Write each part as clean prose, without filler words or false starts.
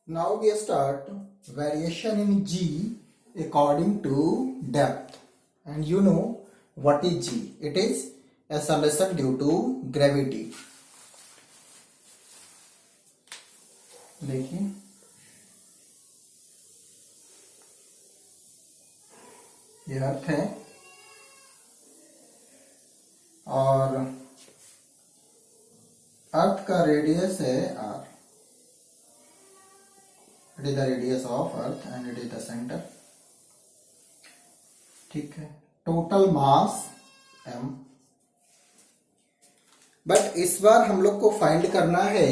Now we start variation in G according to depth. And you know what is G? It is acceleration due to gravity. देखिए ये अर्थ है और अर्थ का radius है r. It is the radius of earth and it is the center. ठीक है. Total mass m. But इस बार हम लोग को फाइंड करना है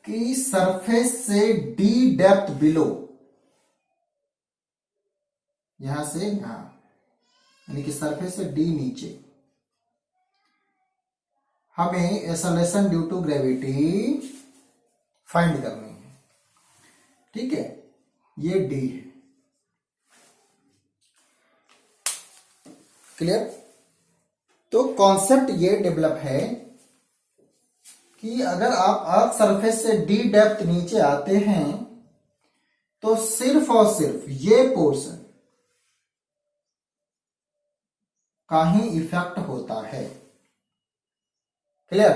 कि सरफेस से d डेप्थ बिलो, यहां से यहां, यानी कि सरफेस से d नीचे हमें acceleration due to gravity find करनी है. ठीक है, ये d है. क्लियर? तो कॉन्सेप्ट ये डेवलप है कि अगर आप अर्थ सरफेस से d डेप्थ नीचे आते हैं तो सिर्फ और सिर्फ ये पोर्शन का ही इफेक्ट होता है. क्लियर?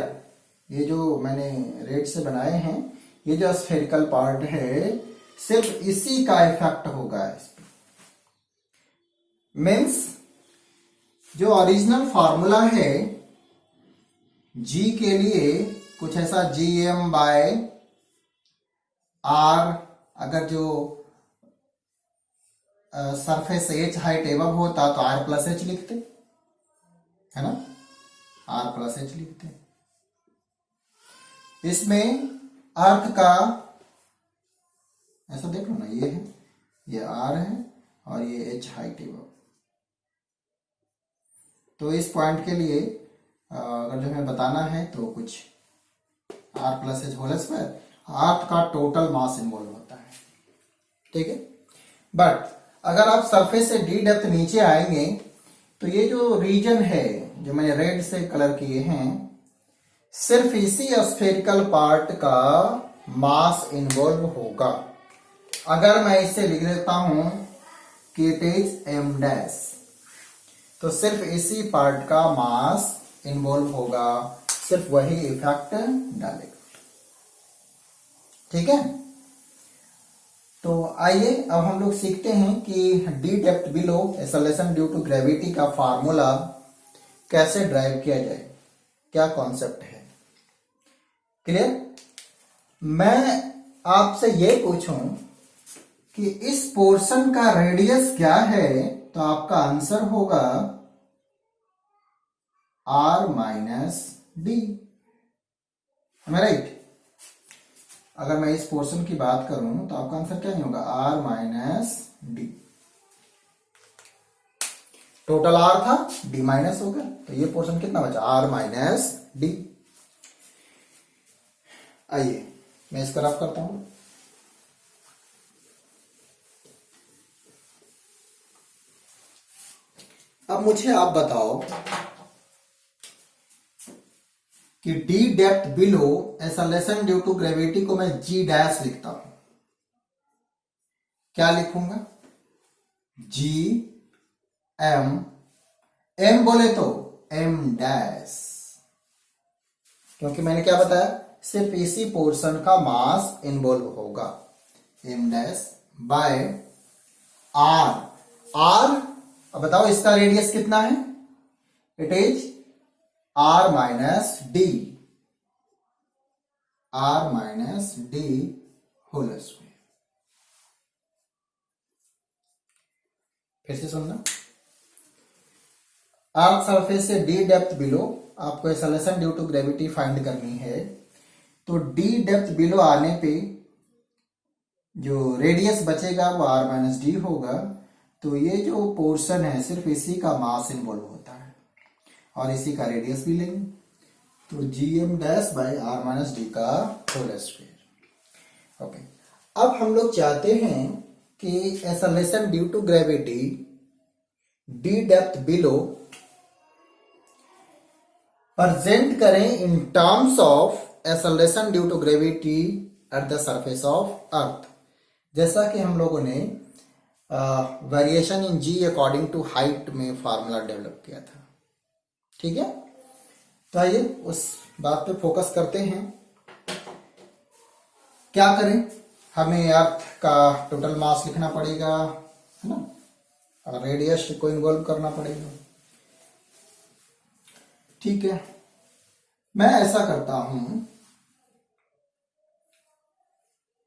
ये जो मैंने रेड से बनाए हैं, ये जो स्फेरिकल पार्ट है, सिर्फ इसी का इफेक्ट होगा इस पे. मीन्स जो ओरिजिनल फार्मूला है g के लिए कुछ ऐसा gm बाय r, अगर जो सरफेस h हाइट एवब होता तो r प्लस h लिखते, है ना, r प्लस h लिखते. इसमें अर्थ का ऐसा देख लो ना, ये है, ये r है और ये h हाइट एवब. तो इस पॉइंट के लिए अगर जो हमें बताना है तो कुछ r plus H whole square, earth का टोटल मास इन्वॉल्व होता है. ठीक है. बट अगर आप सरफेस से d डेप्थ नीचे आएंगे तो ये जो रीजन है जो मैंने रेड से कलर किए हैं, सिर्फ इसी स्फेरिकल पार्ट का मास इन्वॉल्व होगा. अगर मैं इसे लिख देता हूं कि इट इज m डैश, तो सिर्फ इसी पार्ट का मास इन्वॉल्व होगा, सिर्फ वही इफेक्ट डालेगा. ठीक है. तो आइए अब हम लोग सीखते हैं कि D depth below acceleration due to gravity का फार्मूला कैसे ड्राइव किया जाए, क्या कॉन्सेप्ट है. क्लियर? मैं आपसे ये पूछूं कि इस पोर्शन का रेडियस क्या है, तो आपका आंसर होगा r माइनस डी. राइट? अगर मैं इस पोर्शन की बात करूं तो आपका आंसर क्या नहीं होगा, r minus D. Total r था, d माइनस होगा, तो ये पोर्शन कितना बचा, r माइनस डी. आइए मैं इसको रफ करता हूं. अब मुझे आप बताओ कि d depth below acceleration due to gravity को मैं g डैश लिखता हूं. क्या लिखूंगा, g m, m बोले तो m डैश, क्योंकि मैंने क्या बताया, सिर्फ इसी पोर्शन का मास इन्वॉल्व होगा, m dash by r. r अब बताओ इसका रेडियस कितना है, it is r minus D, r minus D whole square. फिर से सुनना, अर्थ सरफेस से d डेप्थ बिलो आपको acceleration due to gravity find करनी है. तो d डेप्थ बिलो आने पे जो रेडियस बचेगा वो r माइनस डी होगा. तो ये जो पोर्शन है सिर्फ इसी का मास इन्वॉल्व होता है और इसी का रेडियस भी लेंगे, तो gm dash by r minus D का होल स्क्वायर. ओके. अब हम लोग चाहते हैं कि acceleration due to gravity d depth below present करें in terms of acceleration due to gravity at the surface of earth. जैसा कि हम लोगों ने variation in G according to height में फार्मूला डेवलप किया था। ठीक है, तो आइए उस बात पे फोकस करते हैं। क्या करें, हमें अर्थ का टोटल मास लिखना पड़ेगा, है ना, और रेडियस को इन्वॉल्व करना पड़ेगा। ठीक है, मैं ऐसा करता हूं,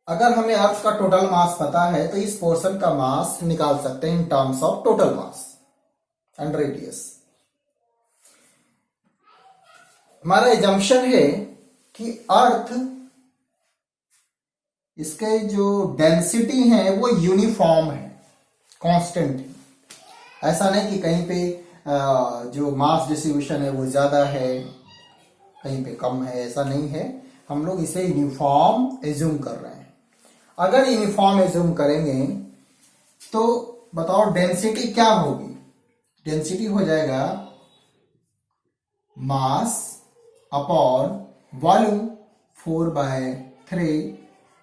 अगर हमें अर्थ का टोटल मास पता है तो इस पोर्शन का मास निकाल सकते हैं इन terms of total mass and radius. हमारा एजम्पशन है कि अर्थ, इसके जो डेंसिटी है वो यूनिफॉर्म है, कांस्टेंट है। ऐसा नहीं कि कहीं पे जो मास डिस्ट्रीब्यूशन है वो ज्यादा है, कहीं पे कम है, ऐसा नहीं है। हम लोग इसे यूनिफॉर्म एज्यूम कर रहे हैं। अगर यूनिफॉर्म एज्यूम करेंगे तो बताओ डेंसिटी क्या होगी। डेंसिटी हो जाएगा mass upon volume 4/3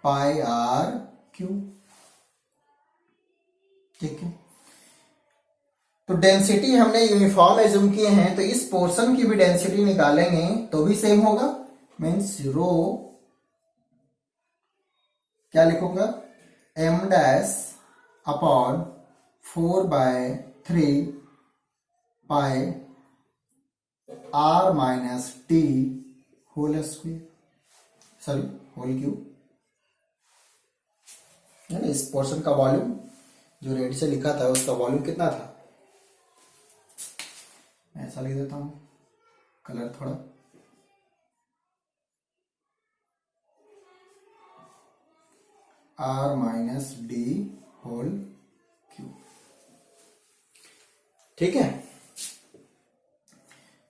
pi R cube. ठीक है, तो डेंसिटी हमने यूनिफॉर्म एज्यूम किए हैं, तो इस पोर्शन की भी डेंसिटी निकालेंगे तो भी सेम होगा। मीन्स रो क्या लिखूंगा, m dash upon 4/3 pi r minus T whole square, sorry whole cube. इस पोर्शन का वॉल्यूम जो रेड से लिखा था उसका वॉल्यूम कितना था, मैं ऐसा लिख देता हूं, कलर थोड़ा, r minus D whole cube. ठीक है,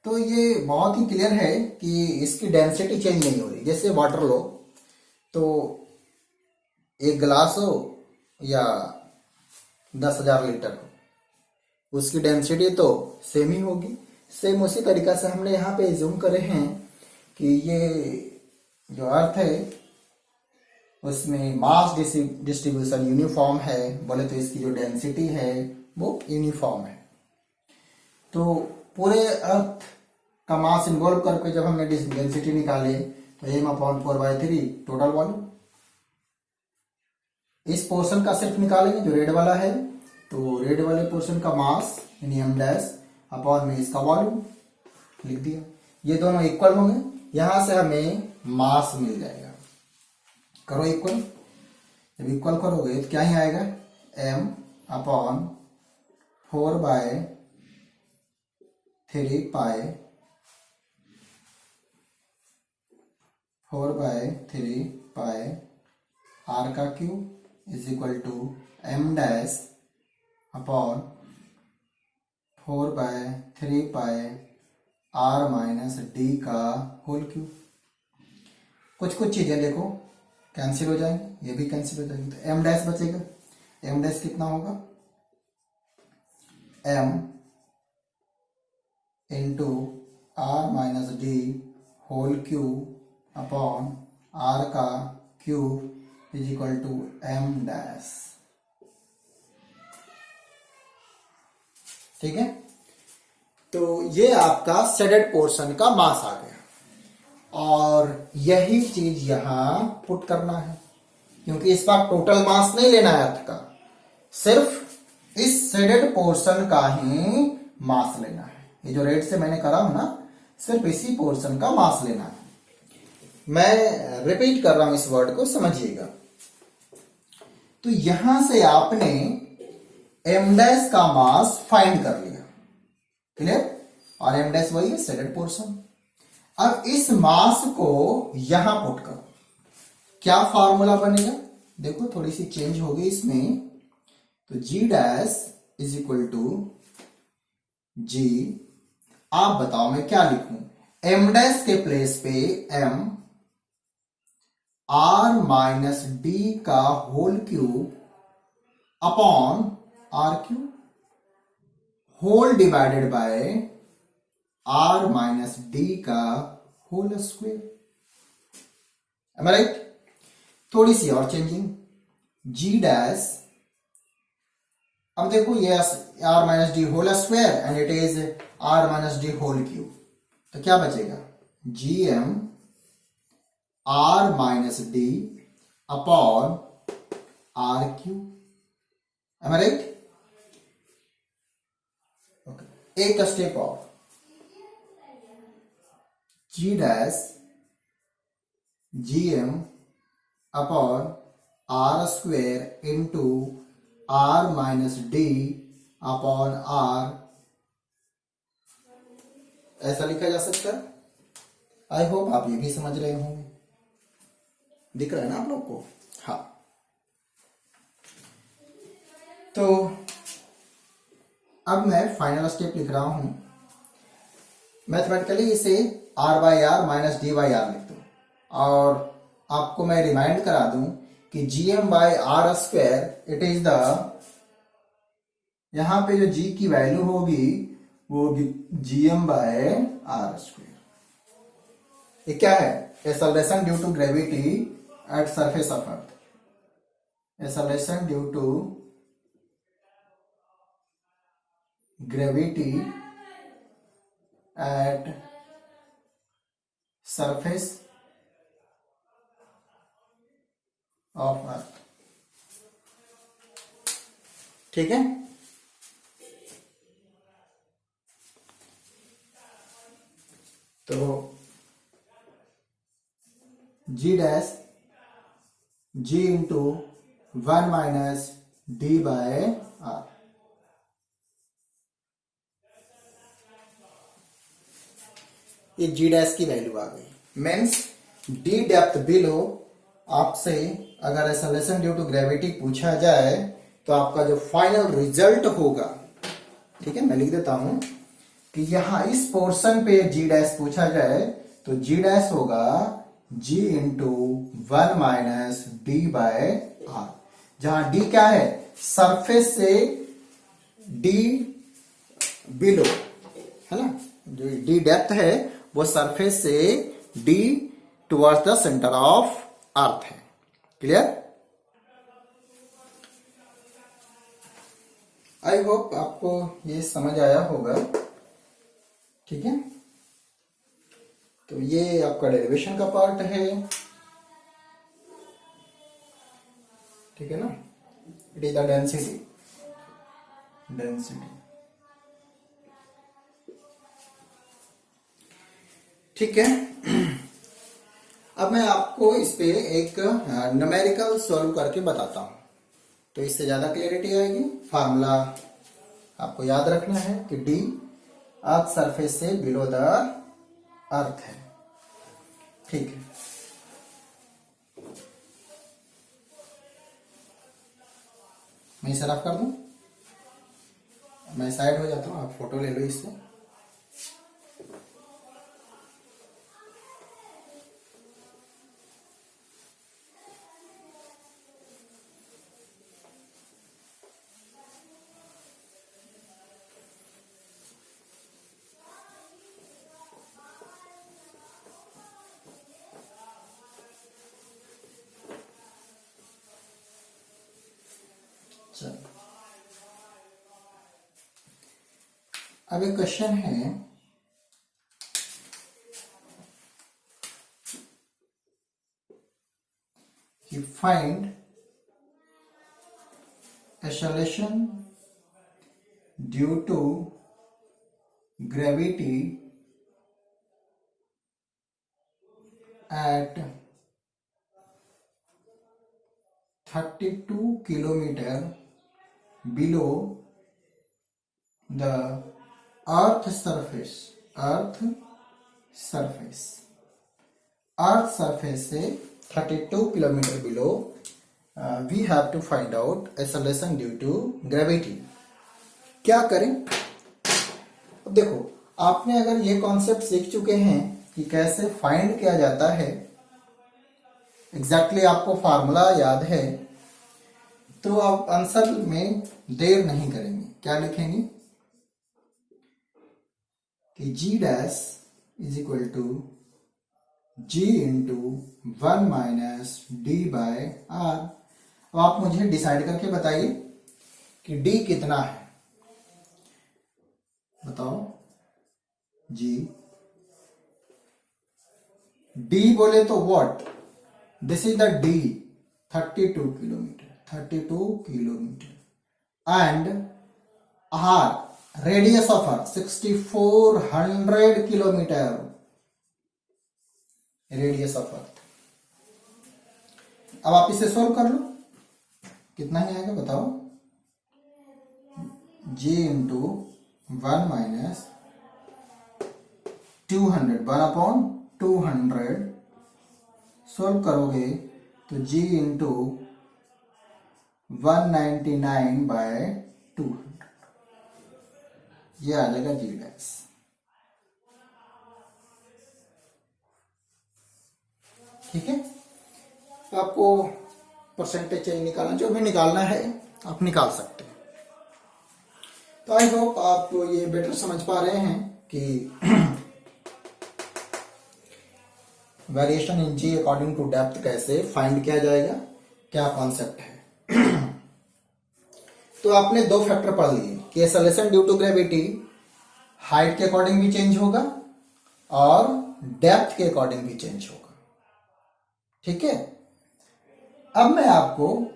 तो ये बहुत ही क्लियर है कि इसकी डेंसिटी चेंज नहीं हो रही। जैसे वाटर लो, तो एक गिलास हो या 10,000 लीटर हो, उसकी डेंसिटी तो सेम ही होगी। सेम उसी तरीका से हमने यहाँ पे एज्यूम करे हैं कि ये जो अर्थ है उसमें मास डिस्ट्रीब्यूशन यूनिफॉर्म है, बोले तो इसकी जो डेंसिटी है वो यूनिफॉर्म है। तो पूरे अर्थ का मास इन्वॉल्व करके जब हमने डेंसिटी निकाले तो m/4/3 टोटल वॉल्यूम। इस पोर्शन का सिर्फ निकालेंगे जो रेड वाला है, तो रेड वाले पोर्शन का मास यानी m डैश अपॉन में इसका वॉल्यूम लिख दिया। ये दोनों इक्वल होंगे, यहां से हमें मास मिल जाएगा। करो इक्वल, जब इक्वल करोगे तो क्या ही आएगा, m/4/3 पाई 4/3 पाई r का cube is equal to m dash upon 4/3 pi r minus D का होल क्यूब। कुछ चीजें देखो कैंसिल हो जाएंगे, ये भी कैंसिल हो जाएंगे, तो m डैश बचेगा। m डैश कितना होगा, m into r minus D whole cube upon r का cube is equal to m dash. ठीक है, तो ये आपका शेडेड पोर्शन का मास आ गया, और यही चीज यहां पुट करना है, क्योंकि इस बार टोटल मास नहीं लेना है अर्थ का, सिर्फ इस शेडेड पोर्शन का ही मास लेना है। ये जो रेड से मैंने करा हूं ना, सिर्फ इसी पोर्शन का मास लेना है। मैं रिपीट कर रहा हूं, इस वर्ड को समझिएगा। तो यहां से आपने m डैश का मास फाइंड कर लिया, क्लियर, और m डैश वही है शेडेड पोर्शन। अब इस मास को यहां पुट करो, क्या फॉर्मूला बनेगा, देखो थोड़ी सी चेंज होगी इसमें। तो g dash is equal to g, आप बताओ मैं क्या लिखूं, m डैश के प्लेस पे m r माइनस डी का whole cube upon r cube whole divided by r minus D का whole square. Am I right? थोड़ी सी और चेंजिंग, जी डैश, अब देखो ये R minus D whole square and it is R minus D whole cube, तो क्या बचेगा, G M R minus D upon R cube, M I right? एक स्टेप और, G dash G M upon R square into R minus D upon R, ऐसा लिखा जा सकता है। आई होप आप ये भी समझ रहे होंगे, दिख रहा है ना आप लोग को? हाँ, तो अब मैं फाइनल स्टेप लिख रहा हूं, मैथमेटिकली इसे R by R minus D by R लिख दो, और आपको मैं रिमाइंड करा दूं कि G M by are square it is the, यहां पे जो जी की वैल्यू होगी वो होगी G M by R square. ये क्या है, acceleration due to gravity at surface of earth, acceleration due to gravity at surface of earth, ठीक है? तो G dash G into 1 minus D by are, ये जी डैश की वैल्यू आ गई। Means D depth below, आपसे अगर एक्सेलरेशन ड्यू टू ग्रेविटी पूछा जाए तो आपका जो फाइनल रिजल्ट होगा, ठीक है, मैं लिख देता हूं कि यहां इस पोर्शन पे जी डैश पूछा जाए तो जी डैश होगा G into 1 minus D by R, जहां डी क्या है, सरफेस से डी बिलो, है ना, जो डी डेप्थ है वो सरफेस से D towards the centre of अर्थ है। क्लियर? आई होप आपको ये समझ आया होगा, ठीक है? तो ये आपका डेरिवेशन का पार्ट है, ठीक है ना? इट इज द डेंसिटी, ठीक है? अब मैं आपको इस पे एक न्यूमेरिकल सॉल्व करके बताता हूं, तो इससे ज्यादा क्लियरिटी आएगी। फार्मूला आपको याद रखना है कि डी अर्थ सरफेस से बिलो द अर्थ है, ठीक है? मैं इसे रफ कर दूं, मैं साइड हो जाता हूं, आप फोटो ले लो इससे। अब एक क्वेश्चन है, कि find acceleration due to gravity at 32 kilometre below the earth surface, earth surface से 32 kilometre below we have to find out acceleration due to gravity. क्या करें? अब देखो, आपने अगर ये कॉन्सेप्ट सीख चुके हैं कि कैसे फाइंड किया जाता है, एग्जैक्टली आपको फार्मूला याद है, तो आप आंसर में देर नहीं करेंगे। क्या लिखेंगे कि G dash is equal to G into 1 minus D by R. अब आप मुझे डिसाइड करके बताइए कि डी कितना है, बताओ जी। डी बोले तो what, this is the D 32 kilometre, 32 kilometre and R radius of earth 6400 kilometre, radius of earth. अब आप इसे सोल्व कर लो, कितना ही आएगा बताओ। जी इंटू 1 माइनस 200, 1/200 सोल्व करोगे तो जी इंटू 199/200, ये आ जाएगा जी डैश। ठीक है, आपको परसेंटेज चाहिए निकालना, जो भी निकालना है आप निकाल सकते हैं। तो आई होप आप ये बेटर समझ पा रहे हैं कि variation in G according to depth कैसे फाइंड किया जाएगा, क्या कॉन्सेप्ट है। तो आपने दो फैक्टर पढ़ लिए कि acceleration due to gravity height के अकॉर्डिंग भी चेंज होगा और डेप्थ के अकॉर्डिंग भी चेंज होगा। ठीक है, अब मैं आपको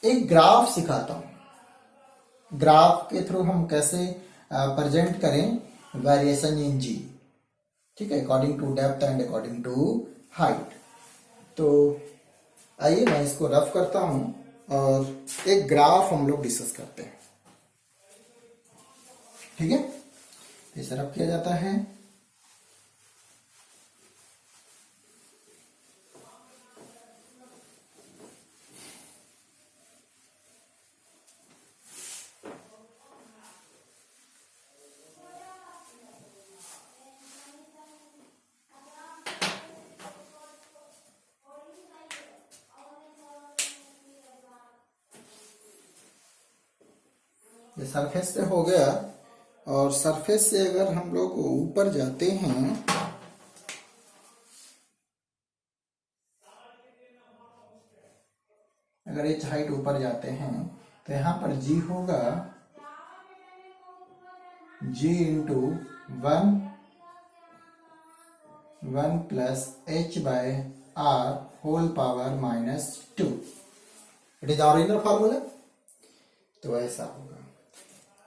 एक ग्राफ सिखाता हूं, ग्राफ के थ्रू हम कैसे प्रेजेंट करें वेरिएशन इन जी। ठीक है, according to depth and according to height. तो आइए मैं इसको रफ करता हूं और एक ग्राफ हम लोग डिस्कस करते हैं। ठीक है, इसे रफ किया जाता है। ये सरफेस से हो गया, और सरफेस से अगर हम लोग ऊपर जाते हैं, अगर एच हाइट ऊपर जाते हैं तो यहां पर जी होगा G into 1 plus H by R whole power -2। It is original formula. तो ऐसा होगा।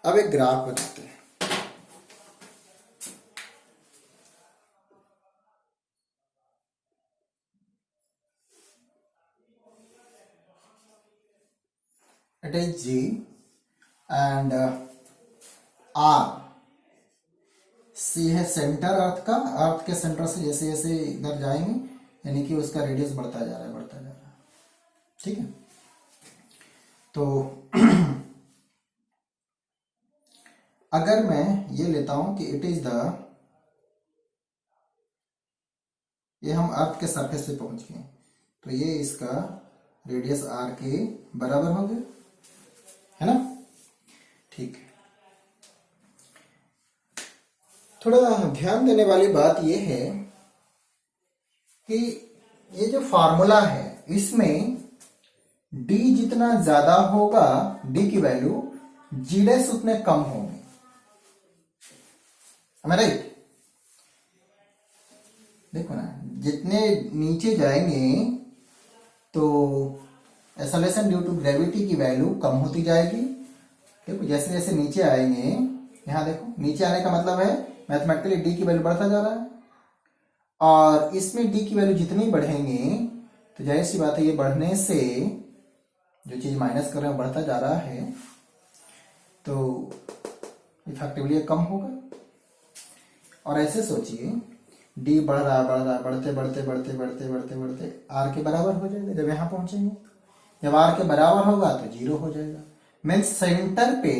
अब एक ग्राफ बनाते हैं। It is G and R, C है सेंटर अर्थ का, अर्थ के सेंटर से जैसे जैसे इधर जाएंगे यानी कि उसका रेडियस बढ़ता जा रहा है, बढ़ता जा रहा है। ठीक है, तो अगर मैं ये लेता हूं कि इट इज द, ये हम अर्थ के सरफेस पे पहुंच गए, तो ये इसका रेडियस आर के बराबर हो गया, है ना। ठीक है, थोड़ा ध्यान देने वाली बात ये है कि ये जो फॉर्मूला है इसमें डी जितना ज्यादा होगा, डी की वैल्यू जी डैश उतने कम होंगे, राइट। देखो ना, जितने नीचे जाएंगे तो एक्सेलरेशन ड्यू टू ग्रेविटी की वैल्यू कम होती जाएगी। देखो जैसे जैसे नीचे आएंगे, यहां देखो नीचे आने का मतलब है मैथमेटिकली डी की वैल्यू बढ़ता जा रहा है, और इसमें डी की वैल्यू जितनी बढ़ेंगे तो जाहिर सी बात है ये बढ़ने से जो चीज माइनस कर रहे हैं बढ़ता जा रहा है, तो इफेक्टिवली कम होगा। और ऐसे सोचिए डी बढ़ रहा है, बढ़ रहा है, बढ़ते बढ़ते बढ़ते बढ़ते बढ़ते बढ़ते आर के बराबर हो जाएगा जब यहां पहुंचेंगे। जब आर के बराबर होगा तो जीरो हो जाएगा, मीन्स सेंटर पे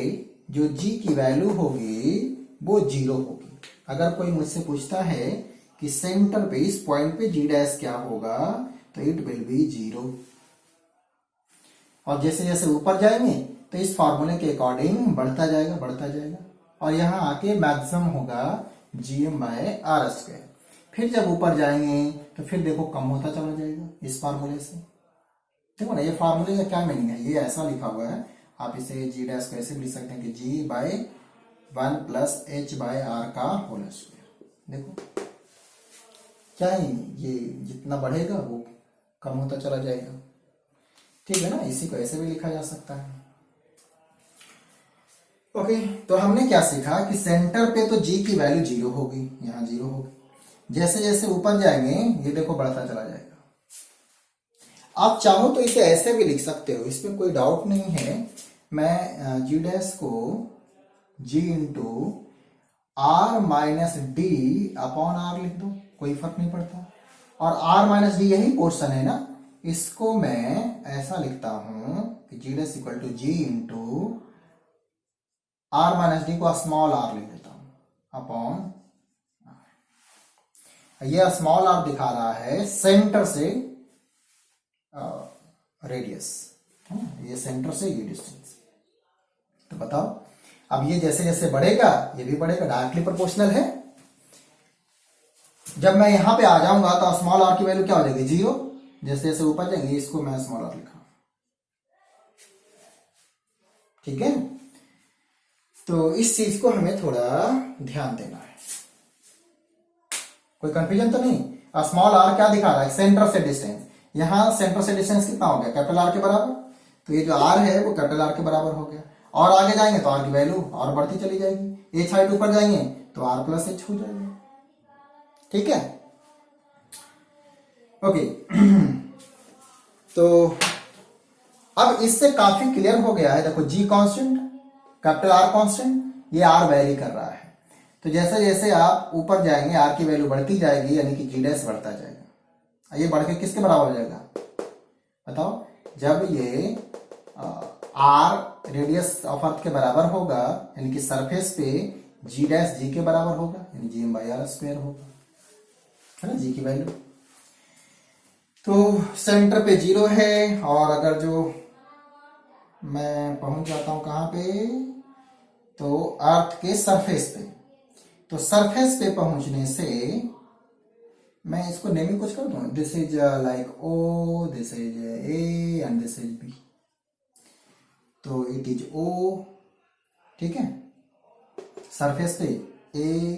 जो जी की वैल्यू होगी वो जीरो होगी। अगर कोई मुझसे पूछता है कि सेंटर पे इस पॉइंट पे जी डैश क्या होगा, तो इट विल बी जीरो। और जैसे जैसे ऊपर जाएंगे तो इस फॉर्मूले के अकॉर्डिंग बढ़ता जाएगा, बढ़ता जाएगा, और यहां आके मैक्सिमम होगा जीएम बाय आर स्क्वायर। फिर जब ऊपर जाएंगे तो फिर देखो कम होता चला जाएगा इस फार्मूले से। देखो ना, ये फार्मूले का क्या मीनिंग है, ये ऐसा लिखा हुआ है, आप इसे जी डैश को ऐसे भी लिख सकते हैं कि G by 1 plus H by are का होल स्क्वायर। देखो क्या है, ये जितना बढ़ेगा वो कम होता चला जाएगा, ठीक है ना। इसी को ऐसे भी लिखा जा सकता है। ओके, तो हमने क्या सीखा कि सेंटर पे तो जी की वैल्यू 0 होगी, यहां 0 होगी, जैसे जैसे ऊपर जाएंगे ये देखो बढ़ता चला जाएगा। आप चाहो तो इसे ऐसे भी लिख सकते हो, इसमें कोई डाउट नहीं है। मैं जी डैश को G into R minus D upon R लिख दो, कोई फर्क नहीं पड़ता। और आर माइनस डी यही पोर्शन है ना, इसको मैं ऐसा लिखता हूं कि G dash equal to G into R minus D को स्मॉल आर लिख देता हूं अपॉन, ये स्मॉल आर दिखा रहा है सेंटर से रेडियस, ये सेंटर से ये डिस्टेंस। तो बताओ अब ये जैसे जैसे बढ़ेगा ये भी बढ़ेगा, डायरेक्टली प्रोपोर्शनल है। जब मैं यहां पे आ जाऊंगा तो स्मॉल आर की वैल्यू क्या हो जाएगी 0, जैसे जैसे ऊपर जाएंगे, इसको मैं स्मॉल आर लिखा, ठीक है। तो इस चीज को हमें थोड़ा ध्यान देना है, कोई कंफ्यूजन तो नहीं। स्मॉल आर क्या दिखा रहा है, सेंटर से डिस्टेंस, यहां सेंटर से डिस्टेंस कितना हो गया, कैपिटल आर के बराबर, तो ये जो आर है वो कैपिटल आर के बराबर हो गया। और आगे जाएंगे तो आर की वैल्यू और बढ़ती चली जाएगी, एच हाइट ऊपर जाएंगे तो आर प्लस एच हो जाएगा, ठीक है। ओके तो अब इससे काफी क्लियर हो गया है। देखो जी कांस्टेंट, कैपिटल आर कांस्टेंट, ये आर वैरी कर रहा है, तो जैसे जैसे आप ऊपर जाएंगे आर की वैल्यू बढ़ती जाएगी, यानी कि जी डैश बढ़ता जाएगा। ये बढ़ के किसके बराबर हो जाएगा बताओ, जब ये आर रेडियस ऑफ अर्थ के बराबर होगा, यानी कि सरफेस पे जी डैश जी के बराबर होगा, यानी G M by are square होगा, है ना, जी की वैल्यू। तो सेंटर पे 0 है, और अगर जो मैं पहुंच जाता हूं कहां पे, तो अर्थ के सरफेस पे, तो सरफेस पे पहुंचने से मैं इसको नेमिंग कुछ कर दूं, this is like O, this is A and this is B, तो इट इज ओ, ठीक है। सरफेस पे ए,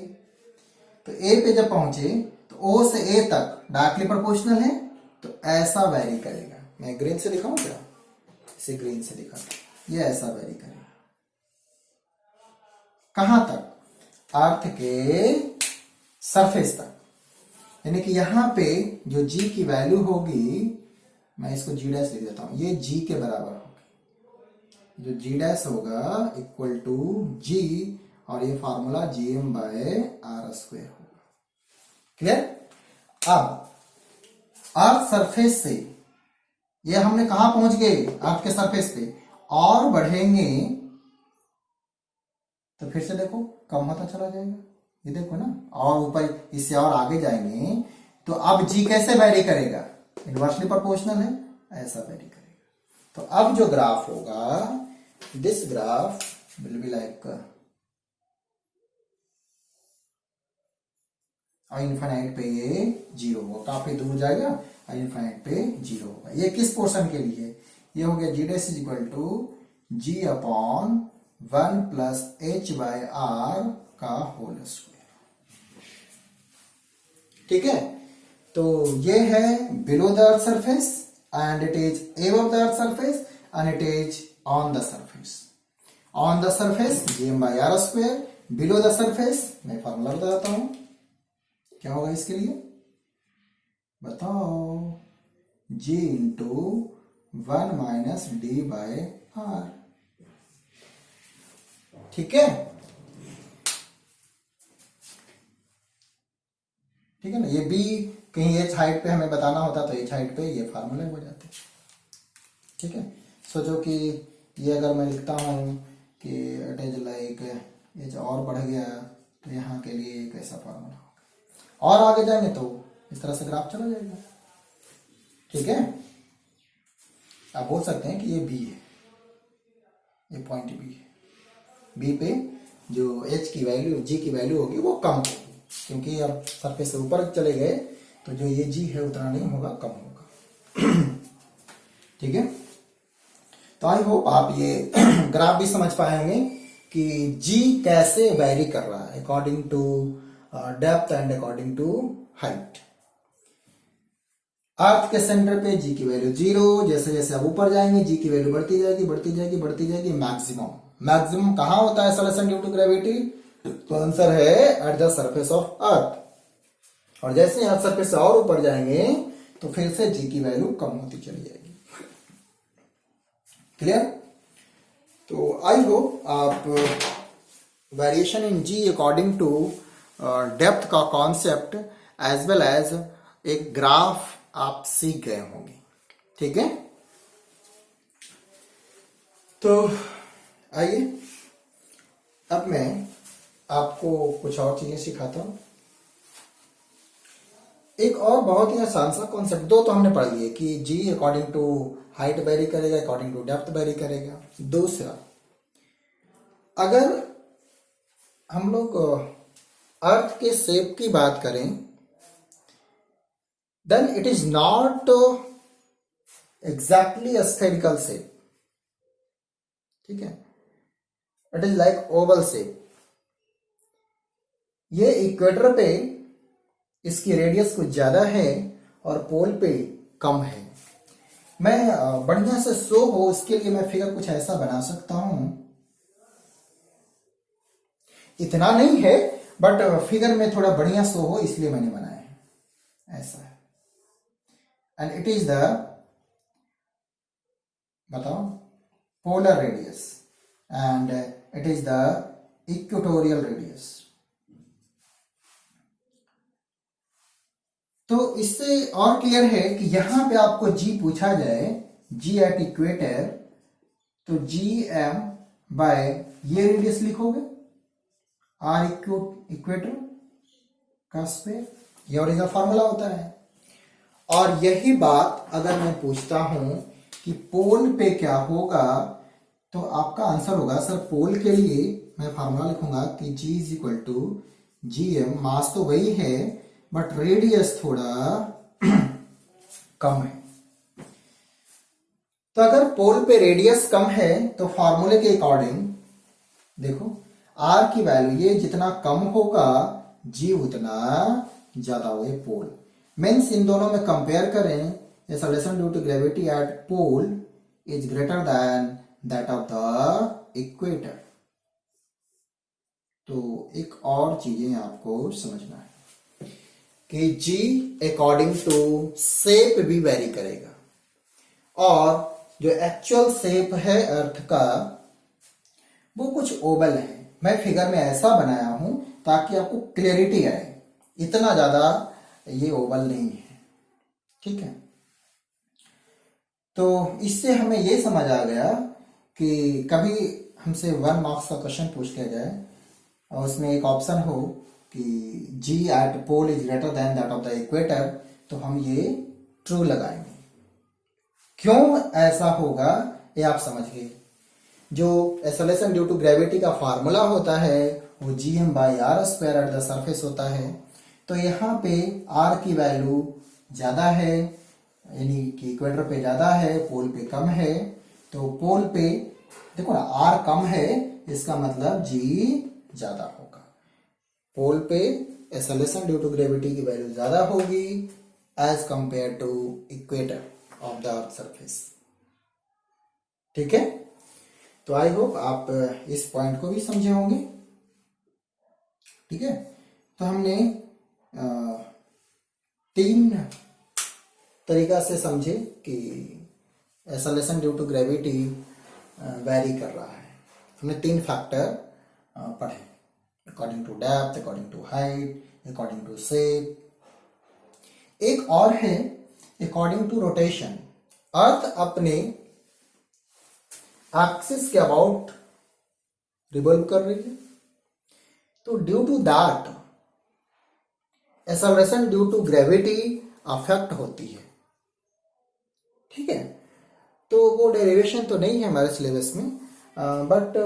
तो ए पे जब पहुंचे तो ओ से ए तक डायरेक्टली प्रोपोर्शनल है, तो ऐसा वैरी करेगा। मैं ग्रीन से दिखाऊं क्या, इसे ग्रीन से दिखा, ये ऐसा वैरी करेगा कहां तक, अर्थ के सरफेस तक, यानी कि यहां पे जो जी की वैल्यू होगी, मैं इसको जी डैश लिख देता हूं, ये जी के बराबर होगी, जो जी डैश होगा इक्वल टू जी, और ये formula G M by R square होगा, क्लियर। अब अर्थ सरफेस से ये हमने कहां पहुंच गए, अर्थ के सरफेस पे, और बढ़ेंगे तो फिर से देखो कम होता चला जाएगा, ये देखो ना, और ऊपर इससे और आगे जाएंगे तो अब जी कैसे वैरी करेगा, इनवर्सली प्रोपोर्शनल है, ऐसा वैरी करेगा। तो अब जो ग्राफ होगा, this graph will be like infinite पे ये 0 होगा, काफी दूर जाएगा, इनफाइनाइट पे 0 होगा। ये किस पोर्शन के लिए, ये हो गया g dash is equal to g upon 1 plus H by are का होल स्क्वायर, ठीक है। तो ये है below the earth surface, and it is above the earth surface, and it is on the surface. On the surface g M by are square, below the surface मैं formula बताता हूं क्या होगा इसके लिए, बताओ, g into 1 minus D by r, ठीक है, ठीक है ना। ये बी कहीं एच हाइट पे हमें बताना होता तो एच हाइट पे ये फार्मूले हो जाते, ठीक है। सोचो कि ये अगर मैं लिखता हूं कि इट इज लाइक एच और बढ़ गया, तो यहाँ के लिए एक ऐसा फार्मूला होगा, और आगे जाएंगे तो इस तरह से ग्राफ चला जाएगा, ठीक है। आप बोल सकते हैं कि ये बी है, ये पॉइंट बी है, बी पे जो एच की वैल्यू जी की वैल्यू होगी वो कम होगी, क्योंकि अब सरफेस से ऊपर चले गए तो जो ये जी है उतना नहीं होगा, कम होगा। ठीक है, तो आई होप आप ये ग्राफ भी समझ पाएंगे कि जी कैसे वेरी कर रहा है according to depth and according to height. Earth के सेंटर पे जी की वैल्यू 0, जैसे जैसे आप ऊपर जाएंगे जी की वैल्यू बढ़ती जाएगी बढ़ती जाएगी बढ़ती जाएगी। मैक्सिमम कहां होता है एक्सेलरेशन ड्यू टू ग्रेविटी? तो आंसर है eight the surface of earth. और जैसे आप सरफेस से और ऊपर जाएंगे तो फिर से जी की वैल्यू कम होती चली जाएगी। क्लियर? तो आई होप आप variation in G according to depth का कॉन्सेप्ट एज वेल एज एक ग्राफ आप सीख गए होंगे। ठीक है, तो आइए अब मैं आपको कुछ और चीजें सिखाता हूं। एक और बहुत ही आसान सा कॉन्सेप्ट, दो तो हमने पढ़ लिए कि G according to height very करेगा, अकॉर्डिंग टू डेप्थ वेरी करेगा। दूसरा, अगर हम लोग अर्थ के शेप की बात करें then it is not exactly spherical shape. ठीक है, it is like oval shape. ये इक्वेटर पे इसकी रेडियस कुछ ज्यादा है और पोल पे कम है। मैं बढ़िया से शो हो उसके लिए मैं फिगर कुछ ऐसा बना सकता हूं, इतना नहीं है बट फिगर में थोड़ा बढ़िया शो हो इसलिए मैंने बनाया है। ऐसा है, एंड इट इज द, बताओ, polar radius and it is the equatorial radius. तो इससे और क्लियर है कि यहां पे आपको जी पूछा जाए, जी एट इक्वेटर, तो जी एम बाय ये रेडियस लिखोगे, आर इक्वेटर का स्क्वायर, ये ओरिजिनल फॉर्मूला होता है। और यही बात अगर मैं पूछता हूं कि पोल पे क्या होगा, तो आपका आंसर होगा सर पोल के लिए मैं फॉर्मूला लिखूंगा कि g is equal to g m, mass तो वही है बट रेडियस थोड़ा कम है। तो अगर पोल पे रेडियस कम है तो फॉर्मूले के अकॉर्डिंग देखो आर की वैल्यू ये जितना कम होगा जी उतना ज्यादा होगा पोल। मीन्स इन दोनों में कंपेयर करें, acceleration due to gravity at pole is greater than that of the equator. तो एक और चीजें आपको समझना है कि जी अकॉर्डिंग टू शेप भी वेरी करेगा और जो एक्चुअल शेप है अर्थ का वो कुछ ओवल है। मैं फिगर में ऐसा बनाया हूं ताकि आपको क्लियरिटी आए, इतना ज्यादा ये ओवल नहीं है। ठीक है, तो इससे हमें ये समझ आ गया कि कभी हमसे 1 मार्क्स का क्वेश्चन पूछ लिया जाए और उसमें एक ऑप्शन हो कि g at pole is greater than that of the equator, तो हम ये ट्रू लगाएंगे। क्यों ऐसा होगा ये आप समझ गए। जो एक्सेलरेशन ड्यू टू ग्रेविटी का फार्मूला होता है वो G M by are square at the surface होता है। तो यहाँ पे आर की वैल्यू ज्यादा है, यानी कि इक्वेटर पे ज्यादा है, पोल पे कम है। तो पोल पे देखो ना आर कम है, इसका मतलब जी ज्यादा होगा। पोल पे एक्सेलरेशन ड्यू टू ग्रेविटी की वैल्यू ज्यादा होगी as compared to equator of the earth surface. ठीक है, तो आई होप आप इस पॉइंट को भी समझे होंगे। ठीक है, तो हमने 3 तरीका से समझे कि acceleration due to gravity vary कर रहा है। हमने 3 फैक्टर पढ़े, according to depth, according to height, according to shape. एक और है अकॉर्डिंग टू रोटेशन। अर्थ अपने एक्सिस के अबाउट रिवॉल्व कर रही है, तो due to that acceleration due to gravity affect होती है। ठीक है, तो वो डेरिवेशन तो नहीं है हमारे सिलेबस में, बट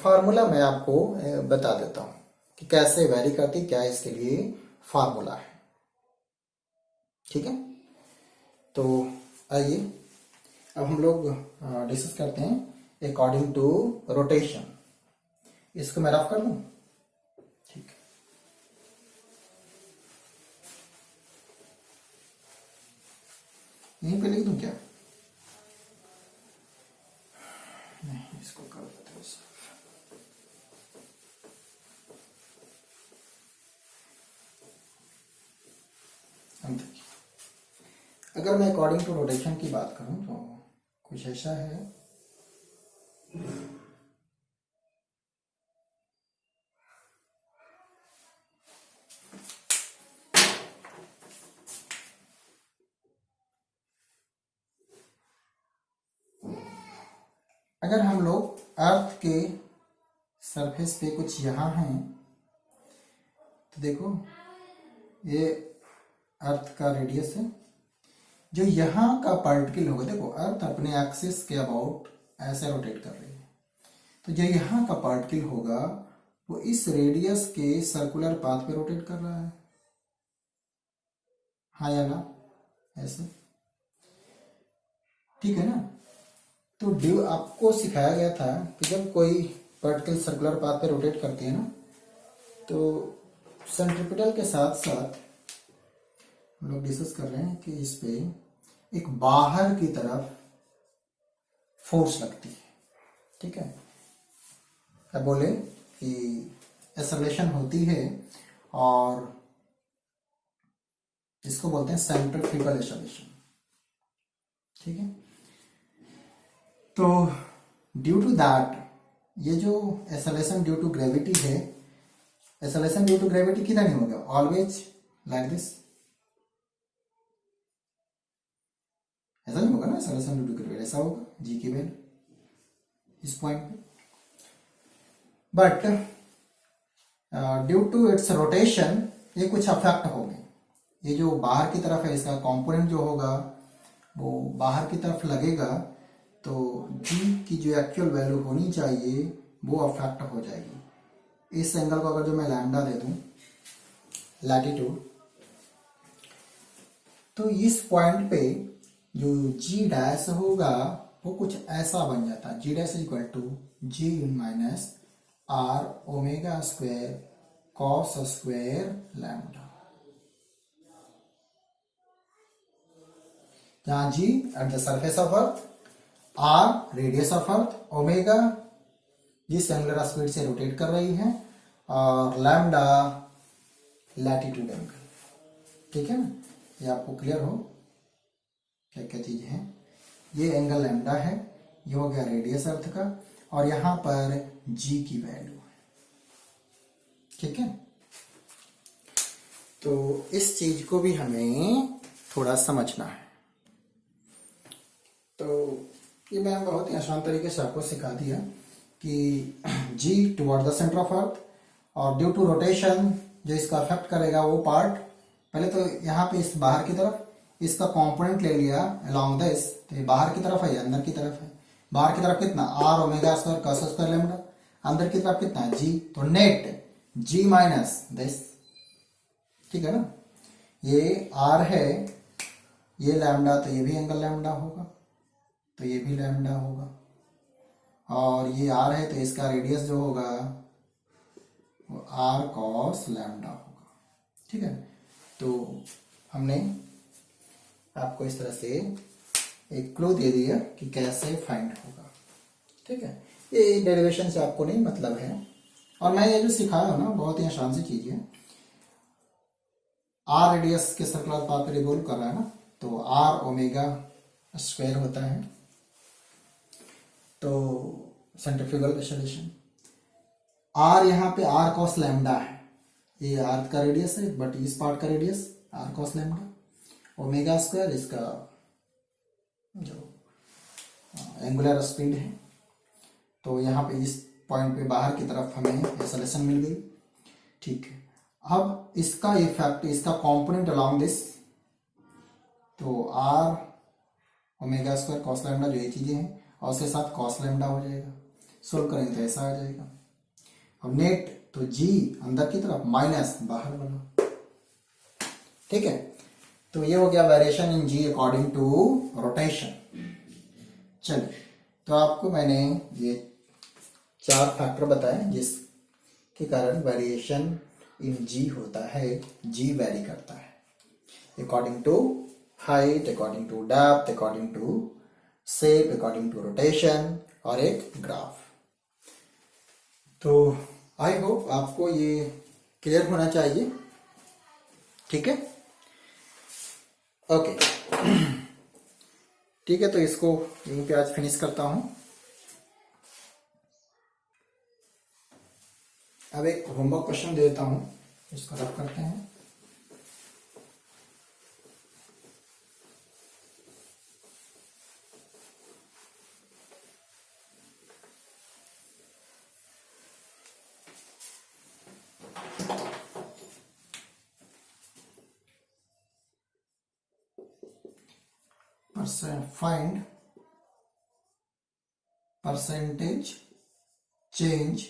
फार्मूला मैं आपको बता देता हूं कि कैसे वेरी करती, क्या इसके लिए फार्मूला है। ठीक है, तो आइए अब हम लोग डिस्कस करते हैं अकॉर्डिंग टू रोटेशन। इसको मैं रफ कर दूं। ठीक है, यहीं पे लिख दूं क्या? नहीं, इसको कर देते हैं साफ। हम देखिए, अगर मैं अकॉर्डिंग टू रोटेशन की बात करूं तो कुछ ऐसा है। अगर हम लोग अर्थ के सरफेस पे कुछ यहाँ हैं तो देखो, ये अर्थ का रेडियस है। जो यहाँ का पार्टिकल होगा, देखो अर्थ अपने एक्सिस के अबाउट ऐसे रोटेट कर रही है, तो जो यहाँ का पार्टिकल होगा वो इस रेडियस के सर्कुलर पाथ पे रोटेट कर रहा है, हाँ या ना? ऐसे, ठीक है ना? तो ड्यू आपको सिखाया गया था कि जब कोई पार्टिकल सर्कुलर पाथ पे रोटेट करती है ना, तो सेंट्रीपिटल के साथ साथ हम लोग डिस्कस कर रहे हैं कि इस पे एक बाहर की तरफ फोर्स लगती है। ठीक है, क्या बोले कि एक्सेलरेशन होती है और इसको बोलते हैं सेंट्रीफ्यूगल एक्सेलरेशन। ठीक है, तो ड्यू टू दैट ये जो एक्सेलरेशन ड्यू टू ग्रेविटी है, एक्सेलरेशन ड्यू टू ग्रेविटी किधर नहीं होगा, ऑलवेज लाइक दिस, ऐसा नहीं होगा ना। एक्सेलरेशन ड्यू टू ग्रेविटी ऐसा होगा, जी की वैल्यू इस पॉइंट पे, but due to its rotation ये कुछ अफेक्ट हो गए। ये जो बाहर की तरफ है, इसका कंपोनेंट जो होगा वो बाहर की तरफ लगेगा, तो जी की जो एक्चुअल वैल्यू होनी चाहिए वो अफेक्ट हो जाएगी। इस एंगल को अगर जो मैं लैम्डा दे दूं लैटिट्यूड, तो इस पॉइंट पे जो जी डैश होगा वो कुछ ऐसा बन जाता है, g dash equal to g minus r omega square cos square lambda, जहां g at the surface of earth, r radius of earth, omega जिस एंगुलर स्पीड से रोटेट कर रही है, और लैम्डा लैटिट्यूड एंगल। ठीक है ना, ये आपको क्लियर हो क्या क्या चीज है। ये एंगल लैम्डा है, ये हो गया रेडियस अर्थ का, और यहां पर जी की वैल्यू है। ठीक है, तो इस चीज को भी हमें थोड़ा समझना है। तो ये मैं बहुत ही आसान तरीके से आपको सिखा दिया कि g toward the centre of earth, और ड्यू टू रोटेशन जो इसका अफेक्ट करेगा वो पार्ट, पहले तो यहाँ पे इस बाहर की तरफ इसका कंपोनेंट ले लिया अलोंग दिस, तो ये बाहर की तरफ है, अंदर की तरफ है। बाहर की तरफ कितना, R omega square cos square lambda, अंदर की तरफ कितना जी, तो नेट जी माइनस दिस। ठीक है ना, ये आर है, ये लैम्डा, तो ये भी एंगल लैम्डा होगा, तो ये भी लैम्डा होगा, और ये आर है तो इसका रेडियस जो होगा वो आर कॉस लैम्डा होगा। ठीक है, तो हमने आपको इस तरह से एक क्लू दे दिया कि कैसे फाइंड होगा। ठीक है, ये डेरिवेशन से आपको नहीं मतलब है, और मैं ये जो सिखाया हूं ना बहुत ही आसान सी चीज है। आर रेडियस के सर्कुलर पाथ पे रिवॉल्व कर रहा है ना, तो आर ओमेगा स्क्वायर होता है, तो सेंट्रीफ्यूगल एक्सेलरेशन। आर यहाँ पे आर कॉस लैम्डा है, ये आर का रेडियस है, बट इस पार्ट का radius R cos lambda, omega square इसका जो एंगुलर स्पीड है। तो यहाँ पे इस पॉइंट पे बाहर की तरफ हमें एक्सेलरेशन मिल गई। ठीक है, अब इसका इफेक्ट, इसका कंपोनेंट अलोंग दिस, तो R omega square cos lambda जो ये चीजें हैं, और उसके साथ कॉस लैम्डा हो जाएगा। सोल्व करेंगे तो ऐसा आ जाएगा। अब नेट, तो जी अंदर की तरफ माइनस बाहर बना, ठीक है, तो ये हो गया variation in G according to rotation. चलिए, तो आपको मैंने ये 4 फैक्टर बताए जिसके कारण वेरिएशन इन जी होता है, जी वेरी करता है according to height, according to depth, according to shape, according to rotation और एक ग्राफ। तो आई होप आपको ये क्लियर होना चाहिए। ठीक है, ओके। ठीक है, तो इसको यहीं पे आज फिनिश करता हूं। अब एक होमवर्क क्वेश्चन दे देता हूं, इसको रब करते हैं। Find percentage change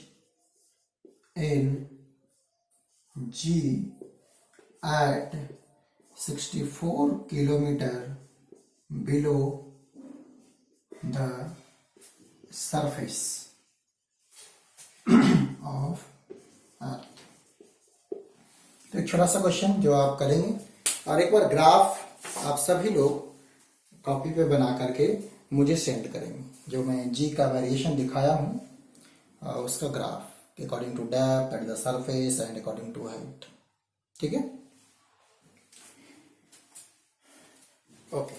in G at 64 kilometer below the surface of Earth। तो एक छोटा सा क्वेश्चन जो आप करेंगे, और एक बार ग्राफ आप सभी लोग कॉपी पे बना करके मुझे सेंड करेंगे, जो मैं जी का वेरिएशन दिखाया हूं उसका graph according to depth at the surface and according to height। ठीक है, ओके।